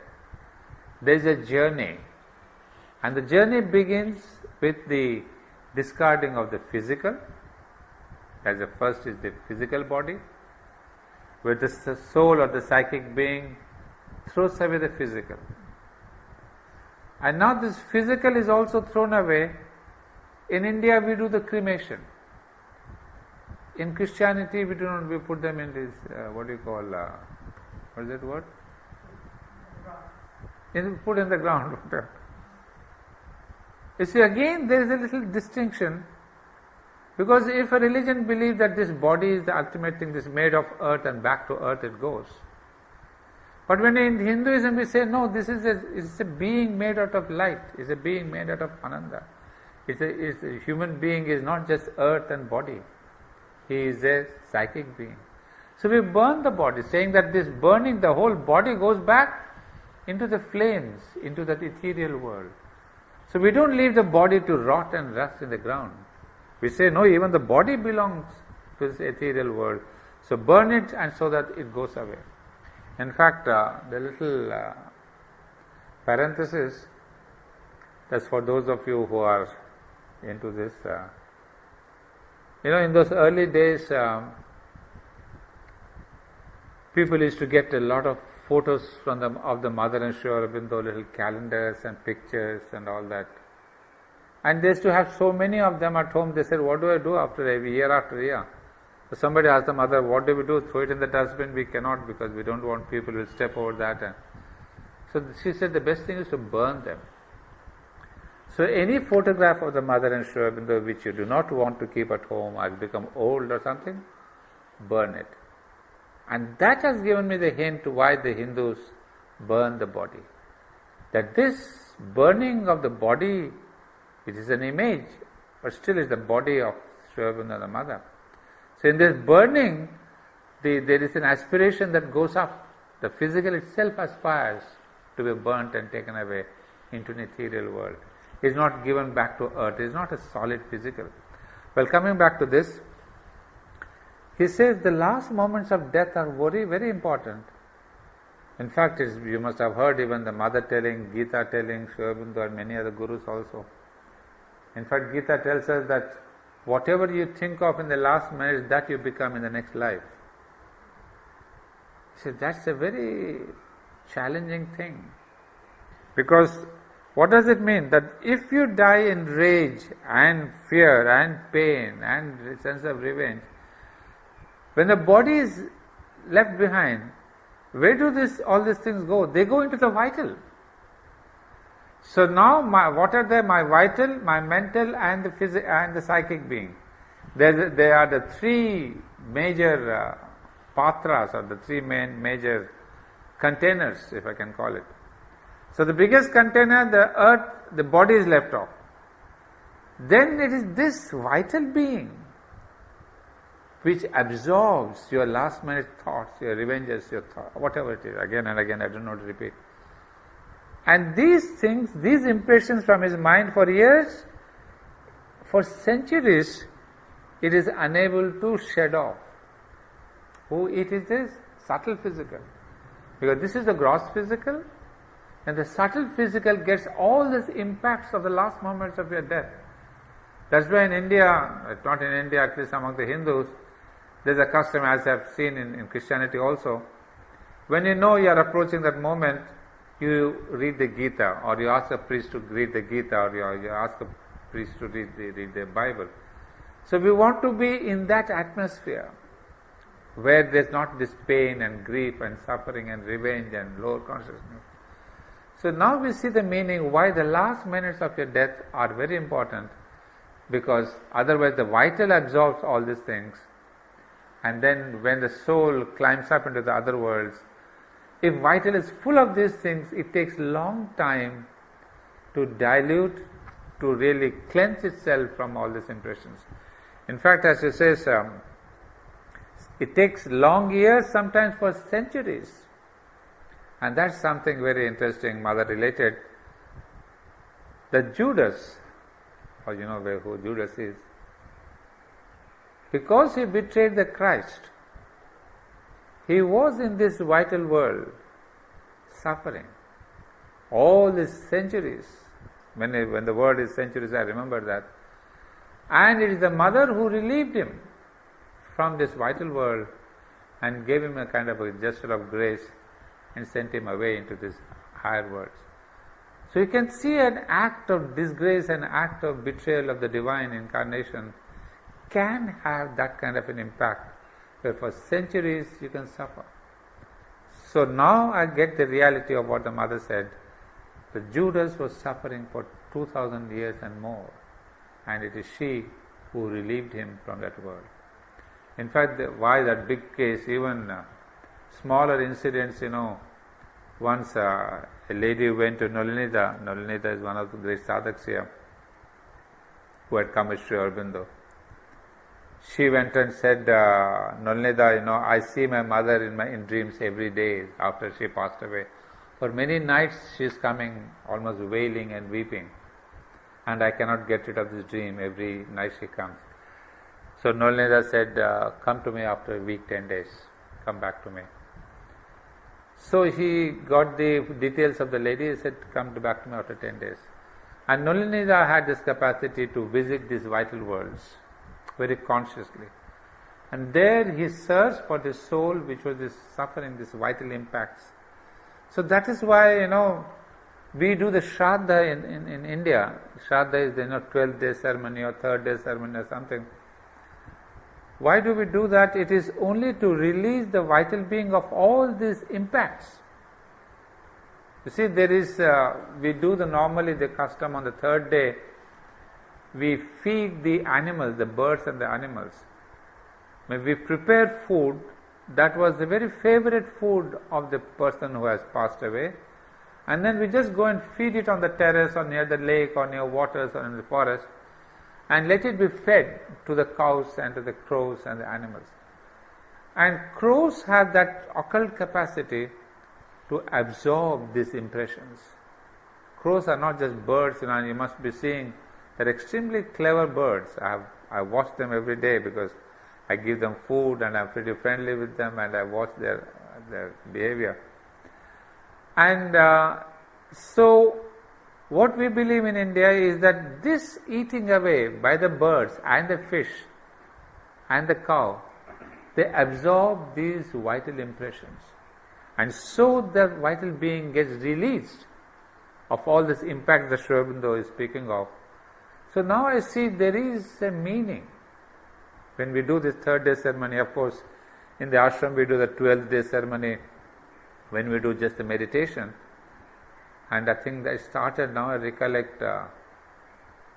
there is a journey, and the journey begins with the discarding of the physical, as the first is the physical body, where the soul or the psychic being throws away the physical. And now this physical is also thrown away. In India we do the cremation. In Christianity we do not, we put them in this, what is that word? Put in the ground. You see, again there is a little distinction, because if a religion believes that this body is the ultimate thing, this is made of earth and back to earth it goes. But when in Hinduism we say, no, this is a being made out of light, it's a being made out of Ananda. It's a human being is not just earth and body, he is a psychic being. So we burn the body, saying that this burning, the whole body goes back into the flames, into that ethereal world. So we don't leave the body to rot and rust in the ground. We say, no, even the body belongs to this ethereal world. So burn it, and so that it goes away. In fact, the little parenthesis, that's for those of you who are into this. In those early days, people used to get a lot of photos of the mother and Sri Aurobindo, little calendars and pictures and all that. And they used to have so many of them at home. They said, what do I do year after year? So somebody asked the mother, what do we do? Throw it in the dustbin? We cannot, because we don't want people to step over that. So she said the best thing is to burn them. So any photograph of the mother and Sri Aurobindo which you do not want to keep at home or become old or something, burn it. And that has given me the hint to why the Hindus burn the body. That this burning of the body, it is an image, but still is the body of Sri Aurobindo, the mother. So in this burning, there is an aspiration that goes up. The physical itself aspires to be burnt and taken away into an ethereal world. It is not given back to earth. It is not a solid physical. Well, coming back to this, he says the last moments of death are very, very important. In fact, you must have heard even the mother telling, Gita telling, Sri Aurobindo and many other gurus also. In fact, Gita tells us that whatever you think of in the last minute, that you become in the next life. So that's a very challenging thing. Because what does it mean? That if you die in rage and fear and pain and sense of revenge, when the body is left behind, where do all these things go? They go into the vital. So now, what are they? My vital, my mental, and the psychic being. They are the three major patras, or the three major containers, if I can call it. So the biggest container, the earth, the body is left off. Then it is this vital being which absorbs your last minute thoughts, your revenges, your thought, whatever it is, again and again, I don't know to repeat. And these things, these impressions from his mind for years, for centuries, it is unable to shed off. It is this subtle physical. Because this is the gross physical, And the subtle physical gets all these impacts of the last moments of your death. That's why in India, not in India, at least among the Hindus, there's a custom, as I've seen in Christianity also. When you know you are approaching that moment, you read the Gita, or you ask a priest to read the Gita, or you ask a priest to read the Bible. So we want to be in that atmosphere where there's not this pain and grief and suffering and revenge and lower consciousness. So now we see the meaning why the last minutes of your death are very important, because otherwise the vital absorbs all these things, and then when the soul climbs up into the other worlds, if vital is full of these things, it takes long time to dilute, to really cleanse itself from all these impressions. In fact, as it says, it takes long years, sometimes for centuries. And that's something very interesting, Mother related. That Judas, or you know who Judas is, because he betrayed the Christ, he was in this vital world suffering all these centuries. When the word is centuries, I remember that. And it is the mother who relieved him from this vital world and gave him a kind of a gesture of grace and sent him away into this higher worlds. So you can see an act of disgrace, an act of betrayal of the divine incarnation can have that kind of an impact, where for centuries you can suffer. So now I get the reality of what the mother said, that Judas was suffering for 2000 years and more, and it is she who relieved him from that world. In fact, why that big case, even smaller incidents, once a lady went to Nalinida. Nalinida is one of the great sadhaks here, who had come with Sri Aurobindo. She went and said, Nalinida, I see my mother in dreams every day after she passed away. For many nights she is coming, almost wailing and weeping, and I cannot get rid of this dream. Every night she comes. So Nalinida said, come to me after a week, 10 days. Come back to me. So he got the details of the lady. He said, come back to me after 10 days. And Nalinida had this capacity to visit these vital worlds very consciously. And there he searched for the soul which was this suffering, these vital impacts. So that is why, we do the Shraddha in India. Shraddha is the 12th day ceremony or 3rd day ceremony or something. Why do we do that? It is only to release the vital being of all these impacts. You see, there is, we do normally the custom on the 3rd day, we feed the animals, the birds and the animals. When we prepare food, that was the very favorite food of the person who has passed away, and then we just go and feed it on the terrace or near the lake or near waters or in the forest, and let it be fed to the cows and to the crows and the animals. And crows have that occult capacity to absorb these impressions. Crows are not just birds, you must be seeing, they're extremely clever birds. I watch them every day because I give them food and I'm pretty friendly with them, and I watch their behavior. And so what we believe in India is that this eating away by the birds and the fish and the cow, they absorb these vital impressions, and so the vital being gets released of all this impact that Sri Aurobindo is speaking of. So now I see there is a meaning when we do this 3rd day ceremony. Of course, in the ashram we do the 12th day ceremony when we do just the meditation. And I think that started now, I recollect,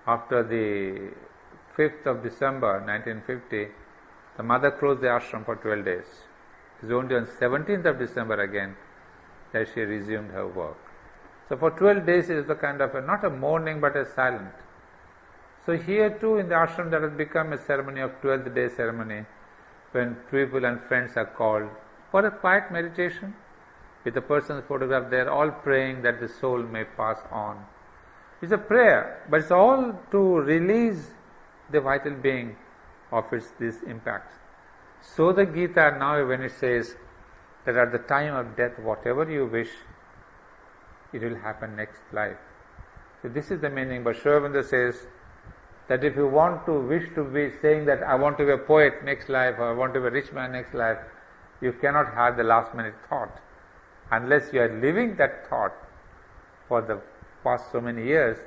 after the 5th of December 1950, the mother closed the ashram for 12 days. It was only on 17th of December again that she resumed her work. So for 12 days it is a kind of not a mourning but a silent. So here too in the ashram that has become a ceremony of 12th day ceremony, when people and friends are called for a quiet meditation, with a person's photograph there, all praying that the soul may pass on. It's a prayer, but it's all to release the vital being of these impacts. So the Gita now, when it says that at the time of death, whatever you wish, it will happen next life. So this is the meaning. But Sri Aurobindo says that if you want to wish to be saying that I want to be a poet next life or I want to be a rich man next life, you cannot have the last minute thought unless you are living that thought for the past so many years.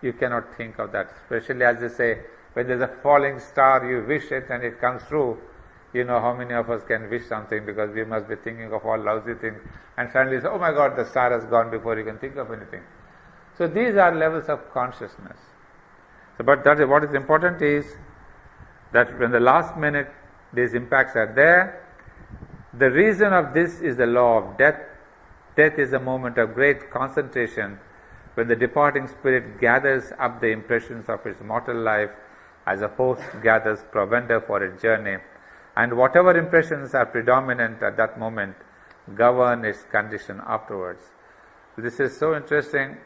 You cannot think of that, especially as they say, when there's a falling star, you wish it and it comes true. You know how many of us can wish something because we must be thinking of all lousy things and suddenly say, oh my God, the star has gone before you can think of anything. So these are levels of consciousness. So, but that is what is important is that when the last minute these impacts are there, the reason of this is the law of death. Death is a moment of great concentration when the departing spirit gathers up the impressions of its mortal life as a host gathers provender for its journey, and whatever impressions are predominant at that moment govern its condition afterwards. This is so interesting.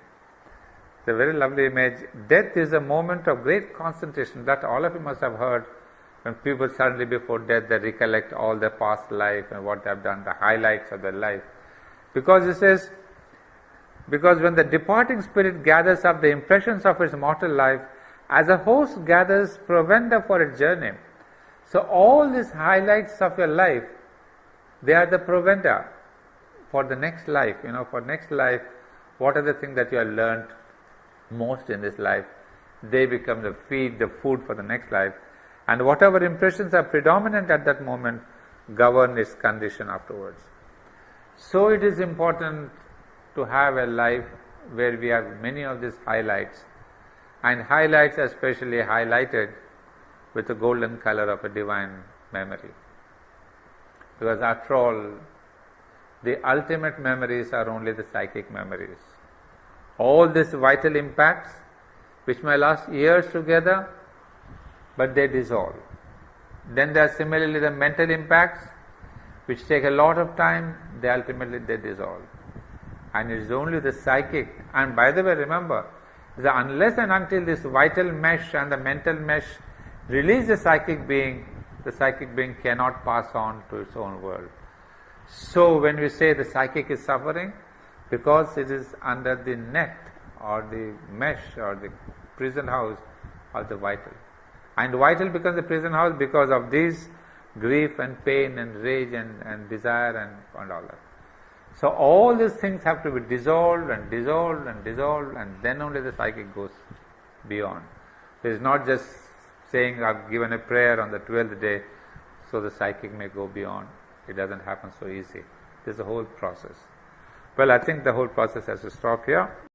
It's a very lovely image. Death is a moment of great concentration. That all of you must have heard. When people suddenly before death, they recollect all their past life and what they have done, the highlights of their life. Because it says, because when the departing spirit gathers up the impressions of its mortal life, as a host gathers provender for its journey. So all these highlights of your life, they are the provender for the next life. For next life, what are the things that you have learned most in this life? They become the feed, the food for the next life. And whatever impressions are predominant at that moment govern its condition afterwards. So it is important to have a life where we have many of these highlights, and highlights are especially highlighted with the golden color of a divine memory. Because after all, the ultimate memories are only the psychic memories. All these vital impacts, which may last years together, but they dissolve. Then there are similarly the mental impacts, which take a lot of time, they ultimately dissolve. And it is only the psychic, and by the way, remember, that unless and until this vital mesh and the mental mesh release the psychic being cannot pass on to its own world. So when we say the psychic is suffering, because it is under the net or the mesh or the prison house of the vital. And vital becomes the prison house because of this grief and pain and rage and desire and all that. So all these things have to be dissolved and dissolved and dissolved, and then only the psychic goes beyond. So it's not just saying I've given a prayer on the 12th day so the psychic may go beyond. It doesn't happen so easy. There's a whole process. Well, I think the whole process has to stop here.